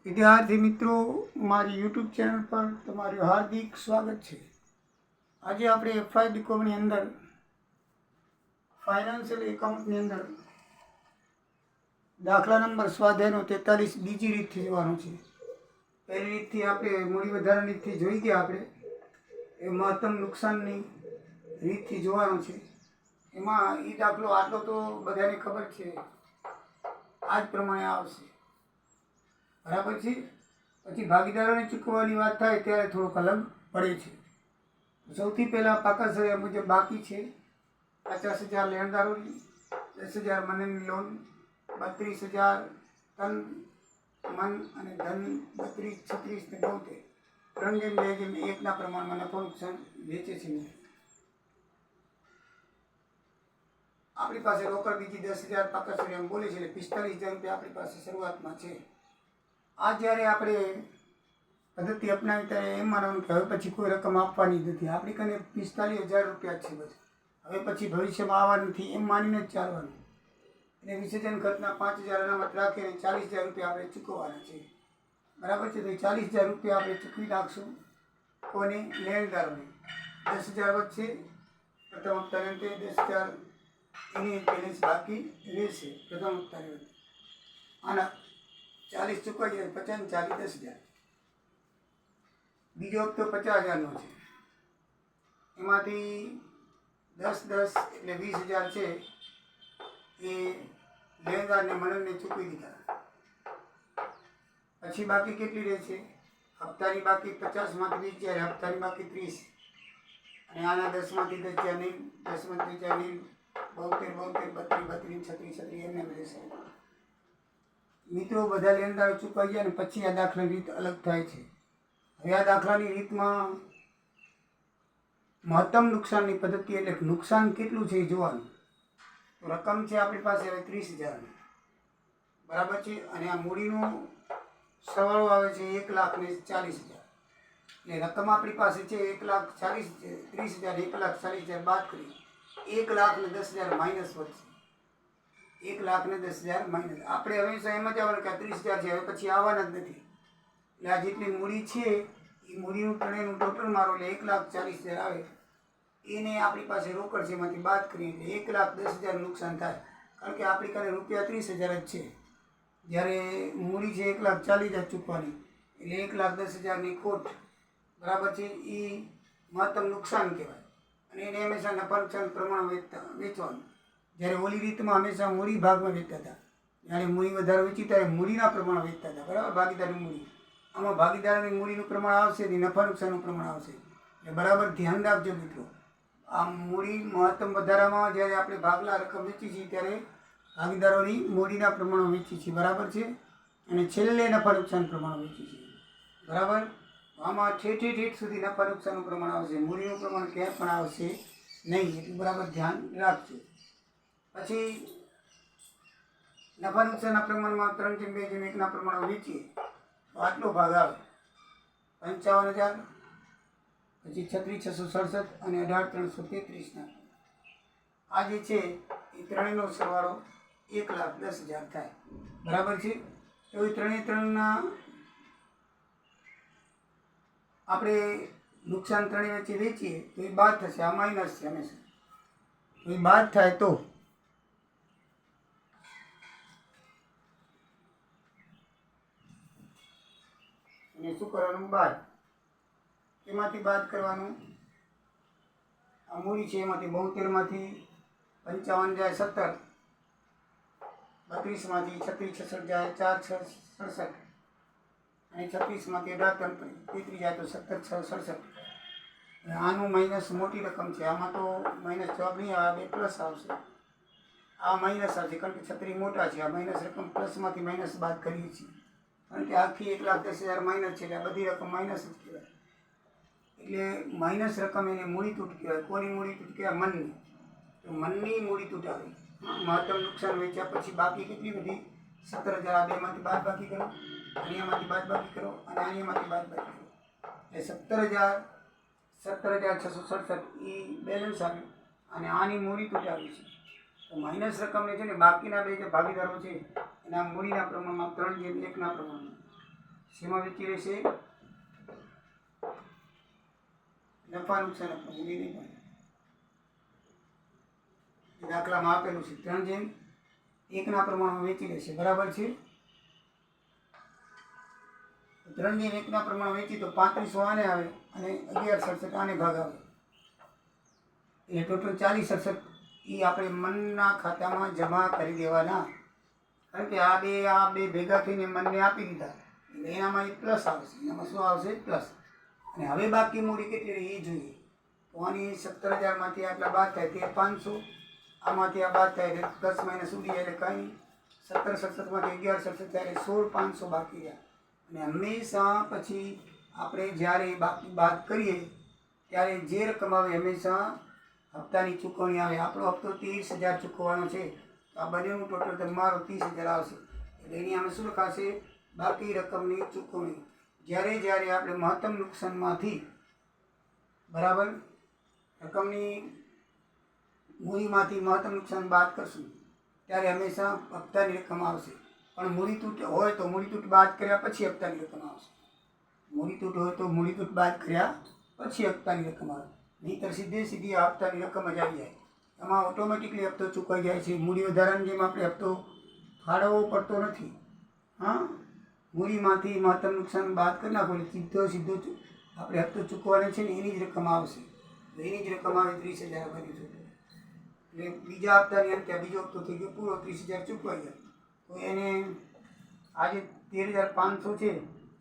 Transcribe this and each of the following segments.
વિદ્યાર્થી મિત્રો, મારી યુટ્યુબ ચેનલ પર તમારું હાર્દિક સ્વાગત છે. આજે આપણે એફઆઈ બીકોમની અંદર ફાઇનાન્શિયલ એકાઉન્ટની અંદર દાખલા નંબર સ્વાધ્યાયનો 43 બીજી રીતથી જોવાનું છે. પહેલી રીતથી આપણે મૂડી વધારાની રીતથી જોઈ ગયા. આપણે એ મહત્તમ નુકસાનની રીતથી જોવાનું છે. એમાં એ દાખલો આટલો તો બધાને ખબર છે, આ જ પ્રમાણે આવશે. બરાબર છે. પછી ભાગીદારોને ચૂકવવાની વાત થાય ત્યારે થોડોક અલગ પડે છે. સૌથી પહેલાં પાકા સળિયા મુજબ બાકી છે 50,000 લેણદારોની, 10,000 મનની લોન, 32,000 તન મન અને ધન 32, 36 ને 72 3:2:1 પ્રમાણમાં નફો નુકસાન વેચે છે. આપણી પાસે રોકડ બીજી 10,000 પાકા સળિયા બોલે છે, એટલે 45,000 રૂપિયા આપણી પાસે શરૂઆતમાં છે. આ જ્યારે આપણે પદ્ધતિ અપનાવી ત્યારે એમ માનવાનું કે હવે પછી કોઈ રકમ આપવાની નથી. આપણી કને 45,000 રૂપિયા છે બસ, હવે પછી ભવિષ્યમાં આવવાનું નથી એમ માનીને જ ચાલવાનું. એટલે વિસર્જન ખર્ચના 5,000 અનામત રાખીને 40,000 રૂપિયા આપણે ચૂકવવાના છે. બરાબર છે. તો 40,000 રૂપિયા આપણે ચૂકવી નાખશું. કોને? લેણદારોને. 10,000 વચ્ચે પ્રથમ હપ્તાને અંતે 10,000 એની બેલેન્સ બાકી રહેશે પ્રથમ હપ્તાની વચ્ચે. આના 40 ચૂકવાઈ જાય, 50 ને 40 10,000. બીજો હપ્તો 50,000નો છે. એમાંથી 10 એટલે 20,000 છે એ લેણદારને મનનને ચૂકવી દીધા. પછી બાકી કેટલી રહેશે? હપ્તાની બાકી 50માંથી 20 જાય, હપ્તાની બાકી 30, અને આના 10માંથી 10 જાય નહીં, 10માંથી જાય નહીં, 72, 32, 36 એમને રહેશે. મિત્રો, બધા લેણદારો ચૂકવાઈ ગયા ને પછી આ દાખલાની રીત અલગ થાય છે. હવે આ દાખલાની રીતમાં મહત્તમ નુકસાનની પદ્ધતિ એટલે નુકસાન કેટલું છે એ જોવાનું. તો રકમ છે આપણી પાસે હવે 30,000. બરાબર છે. અને આ મૂડીનો સરવાળો આવે છે 1,40,000. એટલે રકમ આપણી પાસે છે 1,30,000. 1,40,000 બાદ કરી 1,10,000 માઇનસ વધશે. 1,10,000 માઇનસ. આપણે હંમેશા એમ જ આવવાનું કે 30,000 છે, હવે પછી આવવાના જ નથી. એટલે આ જેટલી મૂડી છે એ મૂડીનું ત્રણેયનું ટોટલ મારો એટલે 1,40,000 આવે. એને આપણી પાસે રોકડ છે એમાંથી બાદ કરીએ એટલે 1,10,000 નુકસાન થાય. કારણ કે આપણી પાસે રૂપિયા 30,000 જ છે, જ્યારે મૂડી છે 1,40,000 ચૂકવાની, એટલે 1,10,000ની ખોટ. બરાબર છે. એ મહત્તમ નુકસાન કહેવાય. અને એને હંમેશા નફા નુકસાન પ્રમાણ વેચવાનું. જ્યારે ઓલી રીતમાં હંમેશા મૂડી ભાગમાં વેચતા હતા. જ્યારે મૂડી વધારે વેચી ત્યારે મૂડીના પ્રમાણ વેચતા હતા. બરાબર. ભાગીદારની મૂડી. આમાં ભાગીદારની મૂડીનું પ્રમાણ આવશે ને નફા નુકસાનનું પ્રમાણ આવશે. એટલે બરાબર ધ્યાન રાખજો મિત્રો. આ મૂડી મહત્તમ વધારામાં જ્યારે આપણે ભાગલા રકમ વેચી છીએ ત્યારે ભાગીદારોની મૂડીના પ્રમાણમાં વેચી છીએ. બરાબર છે. અને છેલ્લે નફા નુકસાન પ્રમાણ વેચી છીએ. બરાબર. આમાં ઠેઠ સુધી નફા નુકસાનનું પ્રમાણ આવશે, મૂડીનું પ્રમાણ ક્યાંય પણ આવશે નહીં. એટલું બરાબર ધ્યાન રાખજો. પછી નફા નુકસાનના પ્રમાણમાં 3:2:1 પ્રમાણે વેચીએ તો આટલો ભાગ આવે 55,000, પછી 36,667 અને 18,333. આ જે છે એ ત્રણેયનો સરવાળો 1,10,000 થાય. બરાબર છે. તો એ ત્રણના આપણે નુકસાન ત્રણેય વચ્ચે વેચીએ તો એ બાદ થશે. આ માઇનસ છે હંમેશા. તો એ બાદ થાય તો અને શું કરવાનું? બાદ. એમાંથી બાદ કરવાનું. આ મૂડી છે એમાંથી 72માંથી 55 જાય 17, 32માંથી 36,66 જાય 4,667, અને 36માંથી 18,33 જાય તો 17,667. આનું માઇનસ મોટી રકમ છે. આમાં તો માઇનસ જવાબ નહીં આવે, 2 પ્લસ આવશે. આ માઇનસ આવશે કારણ કે 36 મોટા છે. આ માઇનસ રકમ પ્લસમાંથી માઇનસ બાદ કરીએ છીએ, કારણ કે આખી 1,10,000 માઇનસ છે, એટલે આ બધી રકમ માઇનસ જ કહેવાય. એટલે માઇનસ રકમ એને મૂડી તૂટ કહેવાય. કોની મૂડી તૂટ કહેવાય? મનની. તો મનની મૂડી તૂટ આવી. મહત્તમ નુકસાન વેચ્યા પછી બાકી કેટલી બધી? 17,000. આ બેમાંથી બાદ બાકી કરો, આનિયામાંથી બાદ બાકી કરો, અને આનિયામાંથી બાદ બાકી કરો, એટલે 17,667 એ બેલેન્સ આવ્યું. અને આની મૂડી તૂટ આવી છે. તો માઇનસ રકમને છે ને બાકીના બે જે ભાગીદારો છે એના મૂડીના પ્રમાણમાં 3:1 પ્રમાણમાં શેમાં વેચી રહેશે? નફા નુકસાન આપવાનું નહીં પણ દાખલામાં આપેલું છે 3:1 પ્રમાણમાં વેચી લેશે. બરાબર છે? 3:1 પ્રમાણમાં વેચી તો 3500 આને આવે અને 1167 આને ભાગ આવે, એ ટોટલ 4067 એ આપણે મનના ખાતામાં જમા કરી દેવાના. કારણ કે આ બે ભેગા થઈને મનને આપી દીધા એટલે એનામાં એક પ્લસ આવશે. એનામાં શું આવશે? પ્લસ. અને હવે બાકી મૂડી કેટલી રહી એ જોઈએ. તો આની 17,000માંથી આટલા બાદ થાય 13,500, આમાંથી આ બાદ થાય એટલે 10 માઇનસ ઉડી જાય એટલે કંઈ 17,67માંથી 11,67 થાય એટલે 16,500 બાકી રહ્યા. અને હંમેશા પછી આપણે જ્યારે બાકી બાદ કરીએ ત્યારે જે રકમ આવે હંમેશા હપ્તાની ચૂકવણી આવે. આપણો હપ્તો 30,000 ચૂકવવાનો છે તો આ બંનેનું ટોટલ તમારો 30,000 આવશે. એટલે એની આમાં શું લખાશે? બાકી રકમની ચૂકવણી. જ્યારે આપણે મહત્તમ નુકસાનમાંથી બરાબર રકમની મૂડીમાંથી મહત્તમ નુકસાન બાદ કરશું ત્યારે હંમેશા હપ્તાની રકમ આવશે. પણ મૂડી તૂટ હોય તો મૂડી તૂટ બાદ કર્યા પછી હપ્તાની રકમ આવશે. મૂડી તૂટ હોય તો મૂડી તૂટ બાદ કર્યા પછી હપ્તાની રકમ આવે. નહીંતર સીધી આ હપ્તાની રકમ જ આવી જાય. એમાં ઓટોમેટિકલી હપ્તો ચૂકવાઈ જાય છે. મૂડી વધારાની જેમ આપણે હપ્તો ફાળવવો પડતો નથી. હા, મૂડીમાંથી મહત્તમ નુકસાન બાદ કરી નાખો એટલે સીધો આપણે હપ્તો ચૂકવવાનો છે ને એની જ રકમ આવશે. એની જ રકમ આવે 30,000 ભરી એટલે બીજા હપ્તાની અંતે બીજો હપ્તો થઈ ગયો પૂરો, 30,000 ચૂકવાઈ ગયા. તો એને આજે 13,500 છે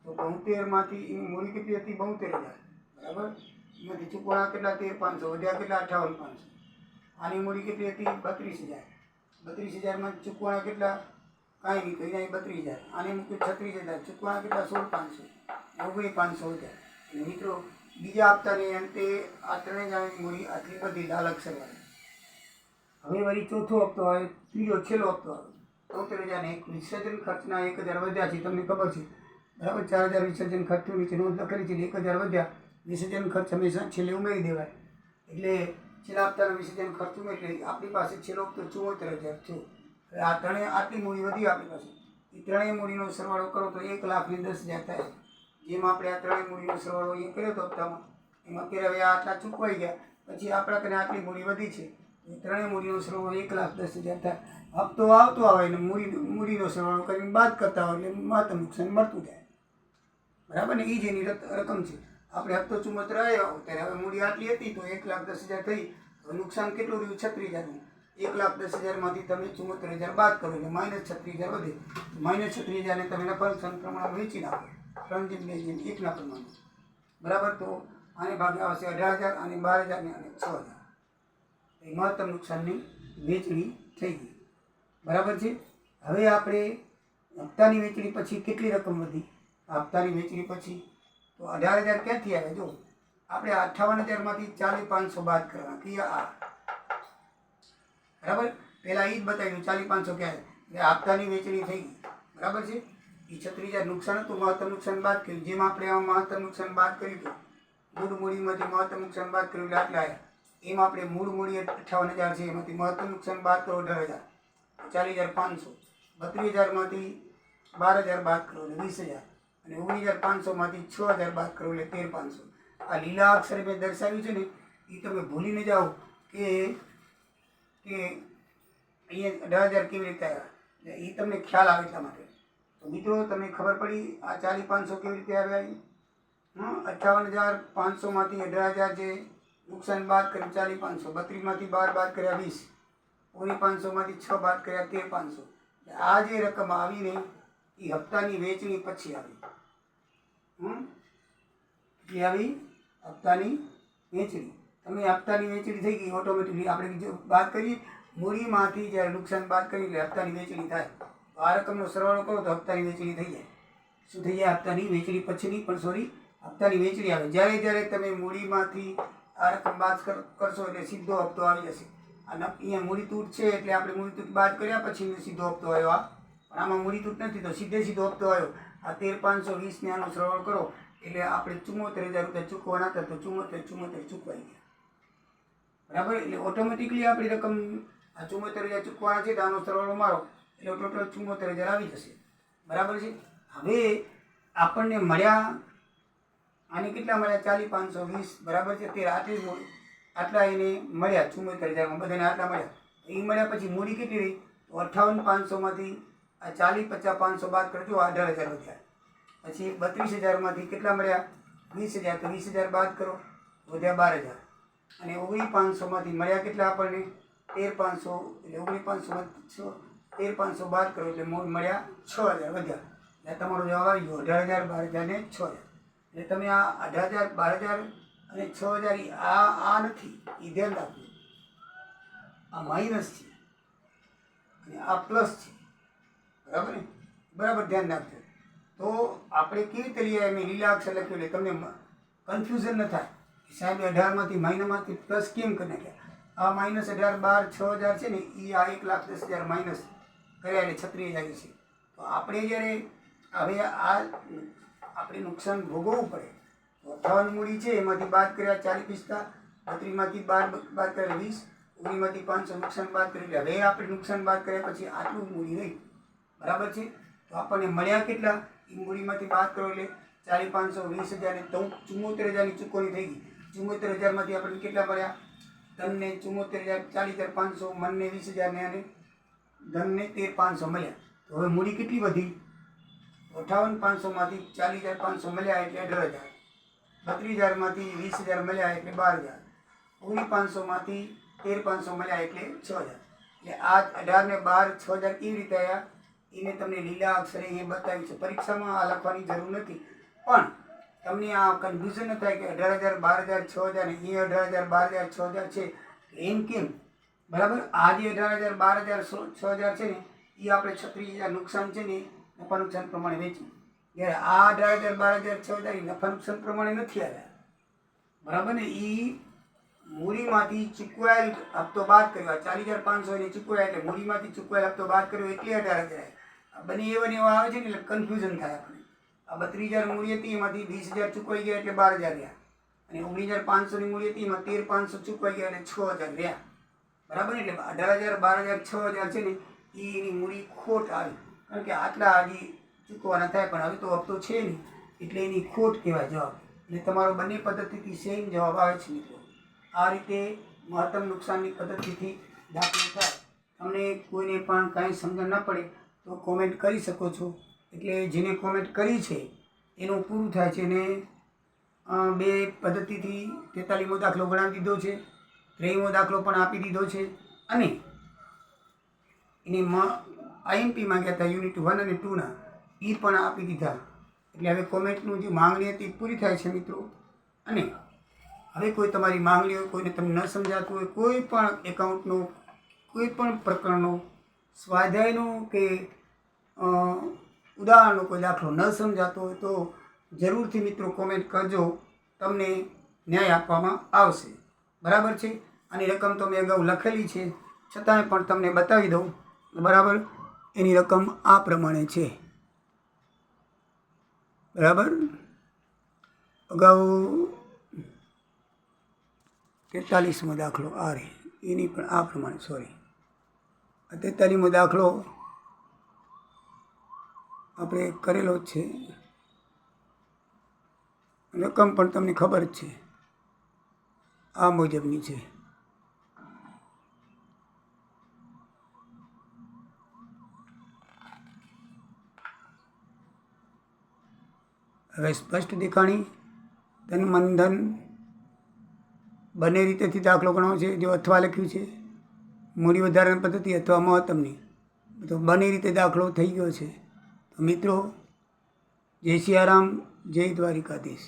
તો 72માંથી એની મૂડી કેટલી હતી? 72,000. બરાબર? એમાંથી ચૂકવાના કેટલા? 13,500. વધ્યા કેટલા? 58,500. આની મૂડી કેટલી હતી? 32,000. 32,000માં ચૂકવાના કેટલા? કાંઈ નહીં, તો એના 32,000. આને મૂક્યું 36,000. ચૂકવાના કેટલા? 16,500. 90,500 વધ્યા. એટલે મિત્રો બીજા હપ્તાની અંતે આ ત્રણેય જણાની મૂડી આટલી બધી લાલક સરવાળે. હવે વળી ચોથો હપ્તો આવે, ત્રીજો છેલ્લો હપ્તો આવે 73,001. વિસર્જન ખર્ચના 1,000 વધ્યા છે, તમને ખબર છે. બરાબર? 4,000 વિસર્જન ખર્ચનું નીચે નોંધ લખેલી છે. 1,000 વધ્યા. વિસર્જન ખર્ચ હંમેશા છેલ્લે ઉમેરી દેવાય. એટલે છેલ્લા હપ્તાનો વિસર્જન ખર્ચ ઉમેરી આપણી પાસે છેલ્લો હપ્તો 74,000 છે. આ ત્રણેય આટલી મૂડી વધી આપણી પાસે. એ ત્રણેય મૂડીનો સરવાળો કરો તો 1,10,000 થાય. જેમ આપણે આ ત્રણેય મૂડીનો સરવાળો એ કર્યો હતો હપ્તામાં, એમાં અત્યારે હવે આટલા ચૂકવાઈ ગયા પછી આપણા કને આટલી મૂડી વધી છે. એ ત્રણેય મૂડીનો સરવાળો 1,10,000 થાય. હપ્તો આવતો આવે ને મૂડીનો સરવાળો કરીને બાદ કરતા હોય એટલે મહત્તમ નુકસાન મળતું જાય. બરાબર ને? એ જ એની રકમ છે. આપણે હપ્તો 74 આવ્યો ત્યારે હવે મૂડી આટલી હતી તો 1,10,000 થઈ. હવે નુકસાન કેટલું રહ્યું? 36,000નું. 1,10,000માંથી તમે 74,000 બાદ કરો એટલે -36,000 વધે. -36,000ને તમે નફા નુકસાન પ્રમાણમાં વેચી નાખો 3:1 પ્રમાણે. બરાબર? તો આને ભાગે આવશે 18,000, આને 12,000 ને આને 6,000. એ મહત્તમ નુકસાનની વેચણી થઈ ગઈ. બરાબર છે? હવે આપણે હપ્તાની વેચણી પછી કેટલી રકમ વધી? હપ્તાની વેચણી પછી તો 18,000 ક્યાંથી આવે? જો આપણે 58,000માંથી 40,500 બાદ કરવાના. ક્યાં આ? બરાબર? પહેલાં એ જ બતાવ્યું 40,500 ક્યાં? એટલે હપ્તાની વેચણી થઈ ગઈ. બરાબર છે? એ 36,000 નુકસાન હતું, મહત્તમ નુકસાન બાદ કર્યું. જેમ આપણે આમાં મહત્તમ નુકસાન બાદ કર્યું હતું, મૂળ મૂડીમાંથી મહત્તમ નુકસાન બાદ કર્યું એટલે આટલા આવ્યા. એમ આપણે મૂળ મૂડી 58,000 છે, એમાંથી મહત્તમ નુકસાન બાદ કરો 18,000, 40,500. 32,000માંથી 12,000 બાદ કરો એટલે 20,000. અને 19,500માંથી 6,000 બાદ કરો એટલે 13,500. આ લીલા અક્ષરે મેં દર્શાવ્યું છે ને એ તમે ભૂલી ન જાઓ કે અહીંયા 18,000 કેવી રીતે આવ્યા, એ તમને ખ્યાલ આવે એટલા માટે. તો મિત્રો તમને ખબર પડી આ 40,500 કેવી રીતે આવ્યા? 58,500માંથી 18,000 જે નુકસાન બાદ કર્યું 40,500, 32માંથી 12 બાદ કર્યા 20, 19,500માંથી 6 બાદ કર્યા 13,500. આ જે રકમ આવી ને એ હપ્તાની વેચણી પછી આવી. એ આવી હપ્તાની વેચણી. તમે હપ્તાની વેચણી થઈ ગઈ ઓટોમેટિકલી. આપણે જો બાદ કરીએ મૂડીમાંથી જ્યારે નુકસાન બાદ કરી એટલે હપ્તાની વેચણી થાય. તો આ રકમનો સરવાળો કરો તો હપ્તાની વેચણી થઈ જાય. શું થઈ જાય? હપ્તાની વેચણી પછીની પણ હપ્તાની વેચણી આવે. જ્યારે તમે મૂડીમાંથી આ રકમ બાદ કરશો એટલે સીધો હપ્તો આવી જશે. અને અહીંયા મૂડી તૂટ છે એટલે આપણે મૂડી તૂટ બાદ કર્યા પછી સીધો હપ્તો આવ્યો. પણ આમાં મૂડી તૂટ નથી તો સીધો હપ્તો આવ્યો. આ 13,520 ને આનો સરવાળો કરો એટલે આપણે 74,000 રૂપિયા ચૂકવાના હતા તો 74 ચૂકવાઈ ગયા. બરાબર? એટલે ઓટોમેટિકલી આપણી રકમ આ 74,000 ચૂકવાના છે તો આનો સરવાળો મારો એટલે ટોટલ 74,000 આવી જશે. બરાબર છે? હવે આપણને મળ્યા આને કેટલા મળ્યા 40 520 બરાબર છે. 13 આટલા એને મળ્યા 74,000માં બધાને આટલા મળ્યા. એ મળ્યા પછી મૂડી કેટલી રહી? 58,500માંથી આ 40 50 500 બાદ કરજો, 18,000 વધ્યા. પછી 32,000માંથી કેટલા મળ્યા? 20,000. તો 20,000 બાદ કરો, વધ્યા 12,000. અને 19,500માંથી મળ્યા કેટલા આપણને? 13,500. એટલે 19,500 બાદ કરો એટલે મળ્યા 6,000 વધ્યા. એટલે તમારો જવાબ આવી ગયો 18,000 12,000 ને 6,000. એટલે તમે આ 18,000 12,000 અને 6,000 આ નથી, એ ધ્યાન રાખજો. આ માઇનસ છે અને આ પ્લસ છે, બરાબર ને? બરાબર ધ્યાન રાખજો. તો આપણે કેવી રીતે લઈએ? મેં લીલા અક્ષર લખ્યું એટલે તમને કન્ફ્યુઝન ન થાય. સાહેબ 18માંથી માઇનસમાંથી પ્લસ કેમ કરી નાખ્યા? આ માઇનસ 18 12 6,000 છે ને, એ આ 1,10,000 માઇનસ કર્યા એટલે 36,000 છે. તો આપણે જ્યારે હવે આ આપણે નુકસાન ભોગવવું પડે. 58 મૂડી છે, એમાંથી બાદ કર્યા 40 પિસ્તા, 32માંથી બાદ કર્યા 20, 19માંથી 500 નુકસાન બાદ કર્યું. એટલે હવે આપણે નુકસાન બાદ કર્યા પછી આટલું મૂડી રહી, બરાબર છે. તો આપણને મળ્યા કેટલા? એ મૂડીમાંથી બાદ કરો એટલે 40 500 20,000 ને 74,000ની ચૂકવણી થઈ ગઈ. 74,000માંથી આપણને કેટલા મળ્યા? ધનને 74,000, 40,500, મનને 20,000 ને અને ધનને 13,500 મળ્યા. તો હવે મૂડી કેટલી વધી? 58,500માંથી 40,500 મળ્યા એટલે 18,000. 32,000માંથી 20,000 મળ્યા એટલે 12,000. 19,500માંથી 13,500 મળ્યા એટલે 6,000. એટલે આ 18 ને 12 6,000 કેવી રીતે આવ્યા? એને તમને લીલા અક્ષરે અહીંયા બતાવ્યું છે. પરીક્ષામાં આ લખવાની જરૂર નથી, પણ તમને આ કન્ફ્યુઝન ન થાય કે 18,000 12,000 6,000 ને એ 18,000 12,000 6,000 છે એમ કેમ? બરાબર. આ જે 18,000 12,000 6,000 છે ને, એ આપણે 36,000 નુકસાન છે ને નફા નુકસાન પ્રમાણે વેચી. જ્યારે આ 18,000 12,000 6,000 નફા નુકસાન પ્રમાણે નથી આવ્યા, બરાબર ને? એ મૂડીમાંથી ચૂકવાયેલ હપ્તો બાદ કર્યો. 40,500 એને ચૂકવાયા એટલે મૂડીમાંથી ચૂકવાયેલ હપ્તો બાદ કર્યો એટલે 18,000. બંને એવા ને એવા આવે છે ને એટલે કન્ફ્યુઝન થાય આપણે. આ 32,000 મૂડી હતી, એમાંથી 20,000 ચૂકવાઈ ગયા એટલે 12,000 રહ્યા. અને 19,500ની મૂડી હતી, એમાં 13,500 ચૂકવાઈ ગયા એટલે 6,000 રહ્યા, બરાબર ને? એટલે 18,000 12,000 6,000 છે ને, એની મૂડી ખોટ આવી. કારણ કે આટલા હજી ચૂકવાના થાય, પણ હવે તો હપ્તો છે નહીં એટલે એની ખોટ કહેવાય જવાબ. એટલે તમારો બંને પદ્ધતિથી સેમ જવાબ આવે છે મિત્રો. આ રીતે મહત્તમ નુકસાનની પદ્ધતિથી દાખલો થાય. તમને કોઈને પણ કાંઈ સમજણ ન પડે તો કોમેન્ટ કરી શકો છો. એટલે જેને કોમેન્ટ કરી છે એનું પૂરું થાય છે. એને બે પદ્ધતિથી 43મો દાખલો ગણાવી દીધો છે, 23મો દાખલો પણ આપી દીધો છે, અને એને IMP માંગ્યા હતા યુનિટ 1 અને 2ના, એ પણ આપી દીધા. એટલે હવે કોમેન્ટનું જે માંગણી હતી એ પૂરી થાય છે મિત્રો. અને હવે કોઈ તમારી માંગણી હોય, કોઈને તમને ન સમજાતું હોય, કોઈ પણ એકાઉન્ટનો કોઈ પણ પ્રકરણનો સ્વાધ્યાયનો કે ઉદાહરણનો કોઈ દાખલો ન સમજાતો હોય તો જરૂરથી મિત્રો કોમેન્ટ કરજો, તમને ન્યાય આપવામાં આવશે, બરાબર છે. આની રકમ તો મેં અગાઉ લખેલી છે, છતાંય પણ તમને બતાવી દઉં, બરાબર. એની રકમ આ પ્રમાણે છે, બરાબર. અગાઉ 43મો દાખલો આ રહે, એની પણ આ પ્રમાણે, સોરી 43મો દાખલો આપણે કરેલો જ છે. રકમ પણ તમને ખબર જ છે, આ મુજબની છે. હવે સ્પષ્ટ દેખાણી. ધન મન ધન બંને રીતેથી દાખલો ગણવો છે. જો અથવા લખ્યું છે, મૂડી વધારાની પદ્ધતિ અથવા મહત્તમની, તો બંને રીતે દાખલો થઈ ગયો છે. તો મિત્રો, જય સિયારામ, જય દ્વારિકાધીશ.